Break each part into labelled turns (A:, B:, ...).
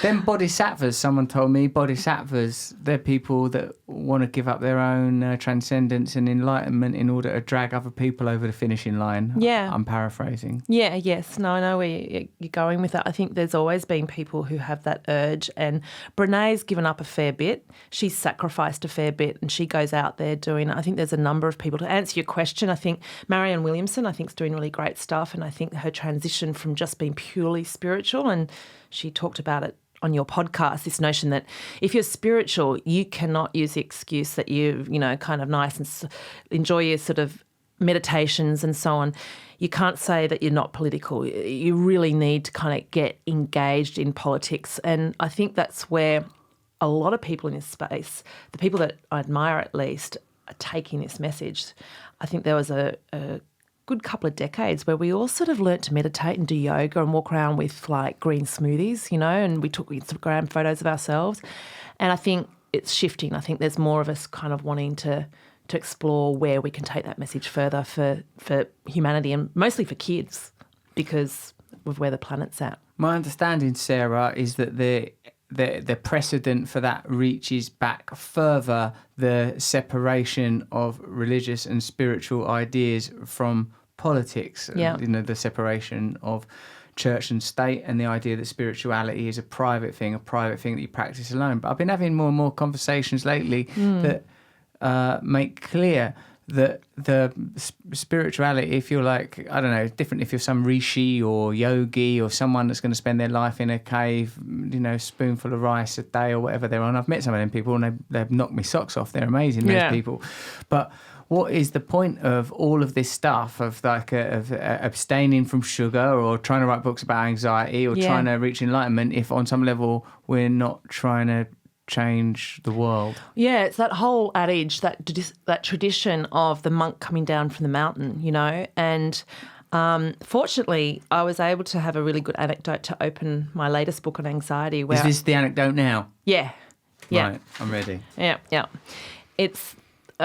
A: Then bodhisattvas, someone told me, bodhisattvas, they're people that want to give up their own transcendence and enlightenment in order to drag other people over the finishing line.
B: Yeah.
A: I'm paraphrasing.
B: Yeah, yes. No, I know where you're going with that. I think there's always been people who have that urge, and Brené's given up a fair bit. She's sacrificed a fair bit, and she goes out there doing it. I think there's a number of people. To answer your question, I think Marianne Williamson, I think, is doing really great stuff, and I think her transition from just being purely spiritual, and she talked about it on your podcast, this notion that if you're spiritual, you cannot use the excuse that you kind of nice and enjoy your sort of meditations and so on. You can't say that you're not political. You really need to kind of get engaged in politics. And I think that's where a lot of people in this space, the people that I admire at least, are taking this message. I think there was a good couple of decades where we all sort of learnt to meditate and do yoga and walk around with like green smoothies, and we took Instagram photos of ourselves. And I think it's shifting. I think there's more of us kind of wanting to explore where we can take that message further for humanity, and mostly for kids because of where the planet's at.
A: My understanding, Sarah, is that the precedent for that reaches back further, the separation of religious and spiritual ideas from politics.
B: Yeah.
A: The separation of church and state, and the idea that spirituality is a private thing that you practice alone. But I've been having more and more conversations lately that make clear that the spirituality, if you're like, I don't know, different if you're some rishi or yogi or someone that's going to spend their life in a cave, spoonful of rice a day or whatever they're on. I've met some of them people and they've knocked me socks off. They're amazing, those people. But what is the point of all of this stuff of abstaining from sugar or trying to write books about anxiety or trying to reach enlightenment if on some level we're not trying to change the world?
B: Yeah, it's that whole adage, that tradition of the monk coming down from the mountain, and fortunately I was able to have a really good anecdote to open my latest book on anxiety.
A: Is this the anecdote now?
B: Yeah.
A: Right, I'm ready.
B: Yeah. It's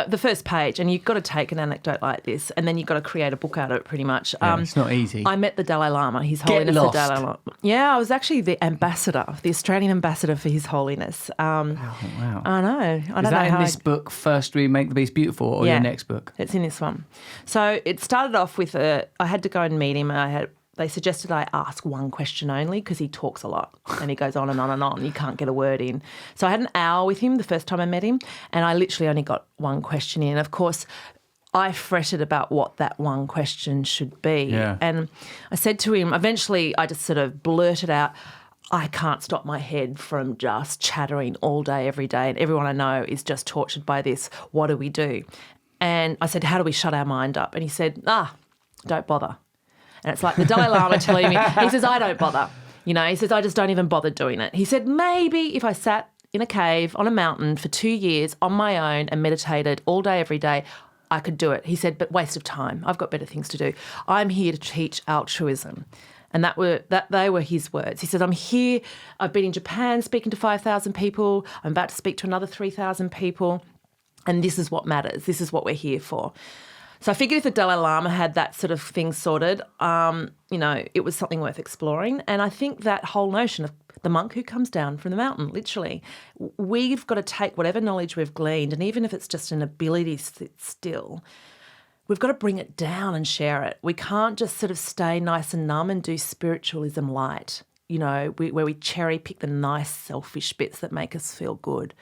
B: the first page, and you've got to take an anecdote like this and then you've got to create a book out of it pretty much.
A: It's not easy.
B: I met the Dalai Lama, His Holiness the Dalai Lama. Yeah, I was actually the Australian ambassador for His Holiness.
A: Wow.
B: I know.
A: Is that in this book, First We Make the Beast Beautiful, or your next book?
B: It's in this one. So it started off with I had to go and meet him. They suggested I ask one question only because he talks a lot and he goes on and on and on. You can't get a word in. So I had an hour with him the first time I met him, and I literally only got one question in. Of course, I fretted about what that one question should be.
A: Yeah.
B: And I said to him, eventually I just sort of blurted out, I can't stop my head from just chattering all day, every day, and everyone I know is just tortured by this. What do we do? And I said, how do we shut our mind up? And he said, don't bother. And it's like the Dalai Lama telling me, he says, I don't bother. He says, I just don't even bother doing it. He said, maybe if I sat in a cave on a mountain for 2 years on my own and meditated all day, every day, I could do it. He said, but waste of time. I've got better things to do. I'm here to teach altruism. And they were his words. He said, I'm here. I've been in Japan speaking to 5,000 people. I'm about to speak to another 3,000 people. And this is what matters. This is what we're here for. So I figured if the Dalai Lama had that sort of thing sorted, it was something worth exploring. And I think that whole notion of the monk who comes down from the mountain, literally, we've got to take whatever knowledge we've gleaned, and even if it's just an ability to sit still, we've got to bring it down and share it. We can't just sort of stay nice and numb and do spiritualism light, where we cherry pick the nice selfish bits that make us feel good.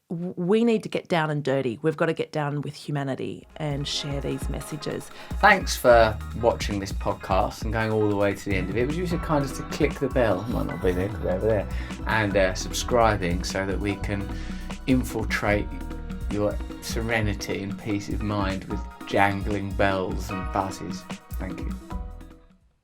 B: We need to get down and dirty. We've got to get down with humanity and share these messages.
A: Thanks for watching this podcast and going all the way to the end of it. Would you so kind as to click the bell? It might not be there, because we're over there. And subscribing so that we can infiltrate your serenity and peace of mind with jangling bells and buzzes. Thank you.